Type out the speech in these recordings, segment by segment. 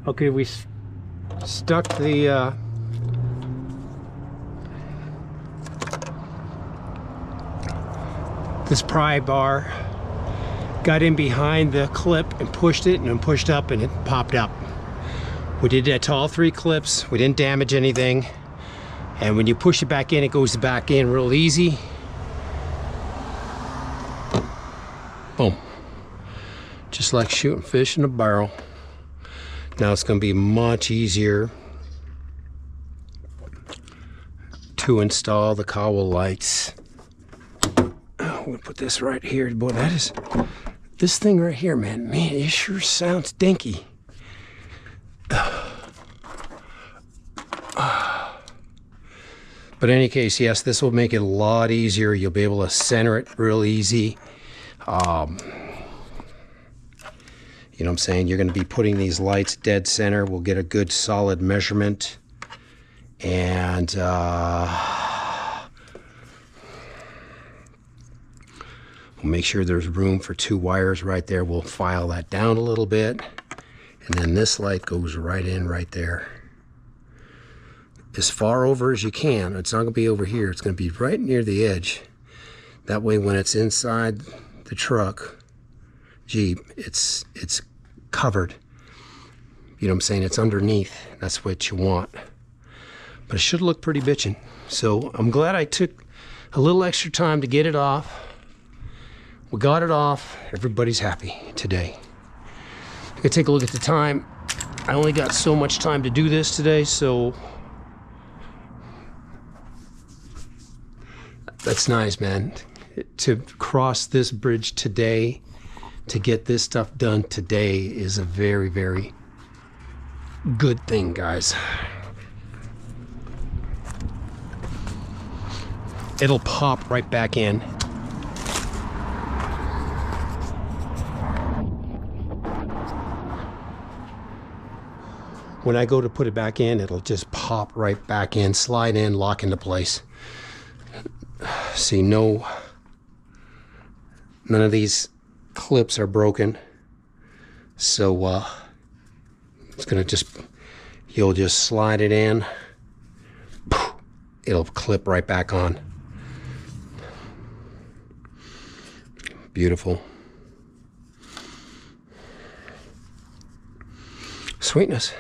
Okay, we stuck the this pry bar, got in behind the clip and pushed it, and then pushed up and it popped up. We did that to all 3 clips. We didn't damage anything. And when you push it back in, it goes back in real easy. Boom. Just like shooting fish in a barrel. Now it's going to be much easier to install the Cowl lights. I'm going to put this right here. Boy, that is... This thing right here, man, it sure sounds dinky. But in any case, yes, this will make it a lot easier. You'll be able to center it real easy. You know what I'm saying? You're going to be putting these lights dead center. We'll get a good solid measurement. And we'll make sure there's room for 2 wires right there. We'll file that down a little bit. And then this light goes right in right there. As far over as you can. It's not going to be over here. It's going to be right near the edge. That way when it's inside the truck, Jeep, it's covered. You know what I'm saying? It's underneath. That's what you want. But it should look pretty bitchin'. So I'm glad I took a little extra time to get it off. We got it off. Everybody's happy today. I'm gonna take a look at the time. I only got so much time to do this today, so that's nice, man. To cross this bridge today, to get this stuff done today is a very, very good thing, guys. It'll pop right back in. When I go to put it back in, it'll just pop right back in, slide in, lock into place. See, none of these clips are broken. So it's gonna you'll just slide it in. It'll clip right back on. Beautiful. Sweetness.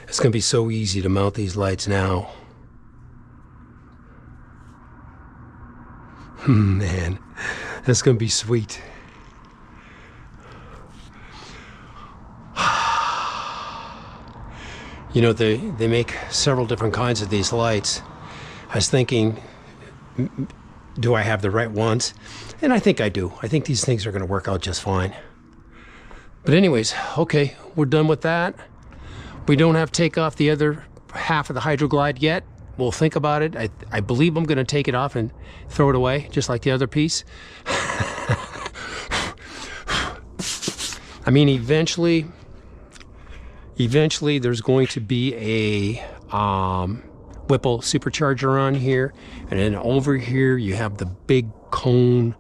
It's gonna be so easy to mount these lights now. Man, that's gonna be sweet. You know, they make several different kinds of these lights. I was thinking, do I have the right ones? And I think I do. I think these things are gonna work out just fine. But anyways, okay, we're done with that. We don't have to take off the other half of the Hydroglide yet. We'll think about it. I believe I'm gonna take it off and throw it away, just like the other piece. I mean, eventually there's going to be a Whipple supercharger on here, and then over here you have the big cone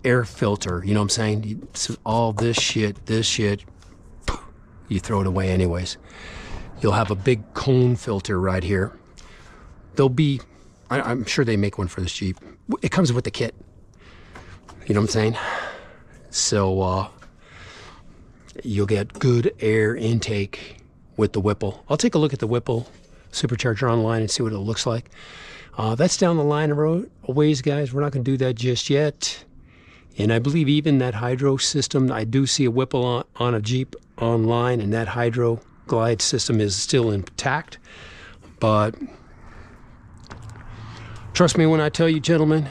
air filter. You know what I'm saying? So all this shit, you throw it away anyways. You'll have a big cone filter right here. There'll be, I'm sure they make one for this Jeep. It comes with the kit. You know what I'm saying? So you'll get good air intake with the Whipple. I'll take a look at the Whipple supercharger online and see what it looks like. That's down the line a ways, guys. We're not going to do that just yet. And I believe even that hydro system, I do see a Whipple on a Jeep online, and that hydro glide system is still intact. But trust me when I tell you, gentlemen,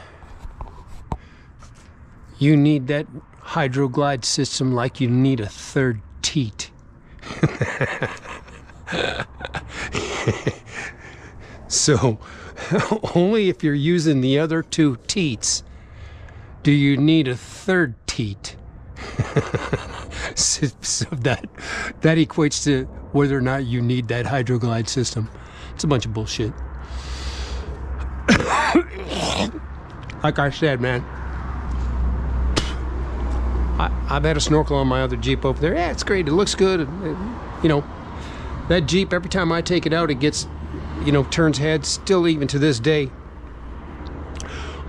you need that hydro glide system like you need a third teat. So only if you're using the other 2 teats do you need a third teat. So that equates to whether or not you need that Hydroglide system. It's a bunch of bullshit. Like I said, man, I've had a snorkel on my other Jeep over there. Yeah, it's great. It looks good. You know, that Jeep, every time I take it out, it gets, you know, turns heads, still even to this day.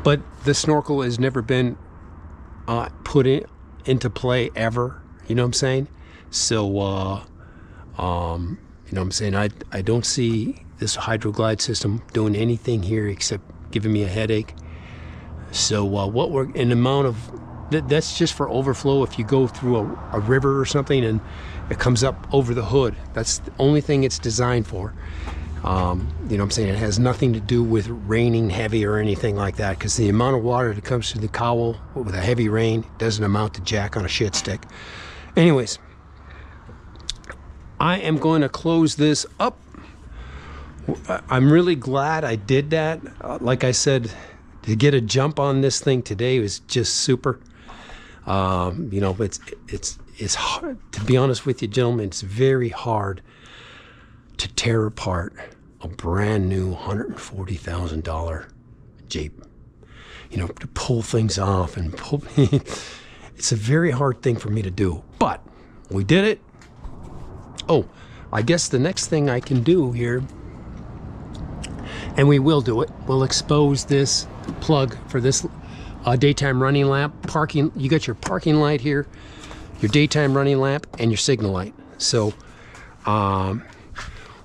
But the snorkel has never been put into play ever. You know what I'm saying? So, you know what I'm saying? I don't see this Hydroglide system doing anything here except giving me a headache. So what we're in amount of that's just for overflow. If you go through a river or something and it comes up over the hood, that's the only thing it's designed for. You know what I'm saying? It has nothing to do with raining heavy or anything like that, because the amount of water that comes through the Cowl with a heavy rain doesn't amount to jack on a shit stick. Anyways, I am going to close this up. I'm really glad I did that. Like I said, to get a jump on this thing today was just super. You know, it's hard, to be honest with you, gentlemen. It's very hard to tear apart a brand new $140,000 Jeep. You know, to pull things off and pull. It's a very hard thing for me to do, but we did it. Oh, I guess the next thing I can do here, and we will do it, we'll expose this plug for this daytime running lamp. Parking, you got your parking light here, your daytime running lamp, and your signal light. So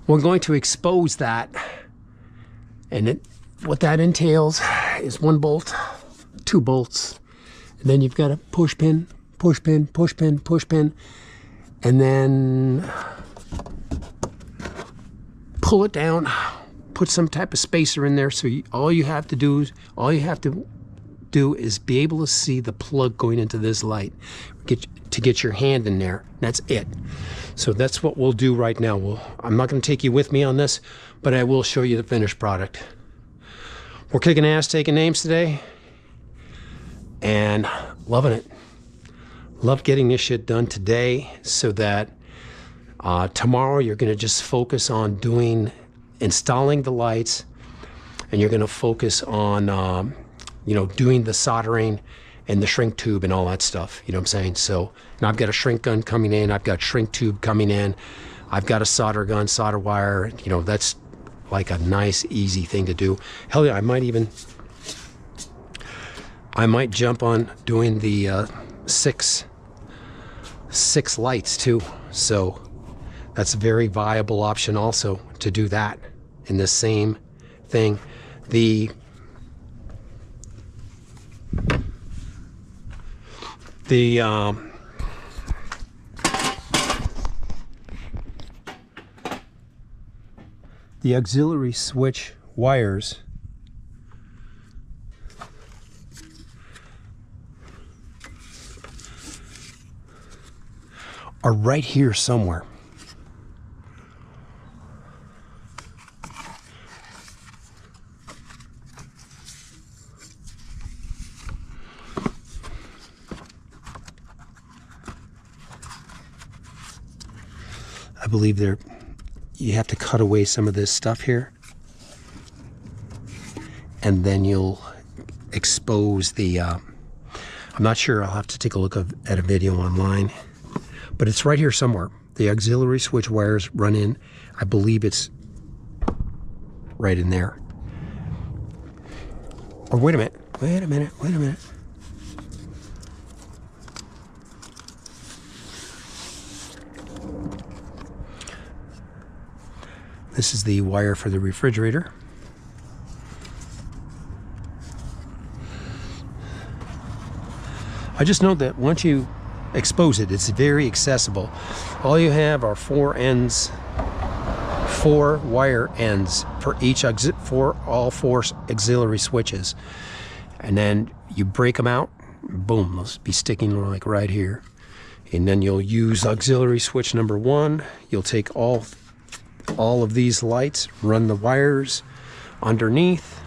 we're going to expose that, and what that entails is 1 bolt, 2 bolts, and then you've got a push pin, push pin, push pin, push pin, and then pull it down, put some type of spacer in there. So all you have to do is be able to see the plug going into this light, to get your hand in there. That's it. So that's what we'll do right now. I'm not going to take you with me on this, but I will show you the finished product. We're kicking ass, taking names today, and loving it. Love getting this shit done today, so that tomorrow you're going to just focus on installing the lights, and you're going to focus on you know, doing the soldering and the shrink tube and all that stuff. You know what I'm saying? So, and I've got a shrink gun coming in, I've got shrink tube coming in, I've got a solder gun, solder wire. You know, that's like a nice, easy thing to do. Hell yeah, I might jump on doing the six lights too. So that's a very viable option also, to do that in the same thing. The auxiliary switch wires are right here somewhere. I believe you have to cut away some of this stuff here, and then you'll expose the, I'm not sure, I'll have to take a look at a video online, but it's right here somewhere. The auxiliary switch wires run in, I believe it's right in there. Or wait a minute. This is the wire for the refrigerator. I just know that once you expose it, it's very accessible. All you have are 4 wire ends for all 4 auxiliary switches. And then you break them out, boom, they'll be sticking like right here. And then you'll use auxiliary switch number 1. You'll take all of these lights, run the wires underneath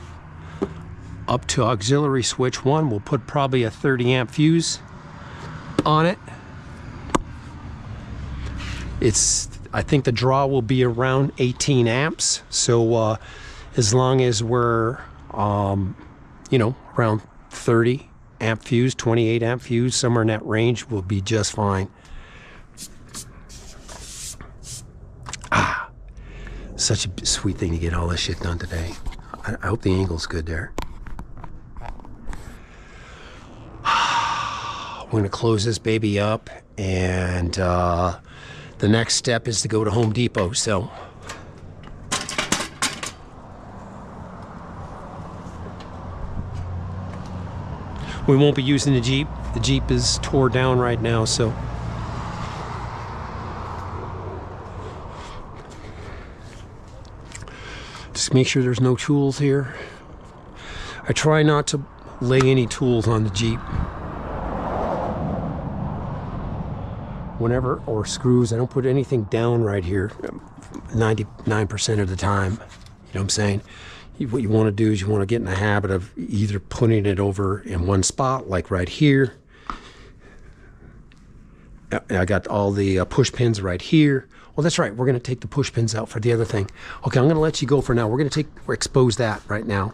up to auxiliary switch 1. We'll put probably a 30 amp fuse on it. I think the draw will be around 18 amps. So as long as we're you know, around 30 amp fuse, 28 amp fuse, somewhere in that range will be just fine. Such a sweet thing to get all this shit done today. I hope the angle's good there. We're going to close this baby up, and the next step is to go to Home Depot. So we won't be using the Jeep. The Jeep is tore down right now, so just make sure there's no tools here. I try not to lay any tools on the Jeep. Whenever, or screws, I don't put anything down right here 99% of the time. You know what I'm saying? What you want to do is you want to get in the habit of either putting it over in one spot, like right here. I got all the push pins right here. Well, that's right. We're going to take the push pins out for the other thing. Okay, I'm going to let you go for now. We're going to expose that right now.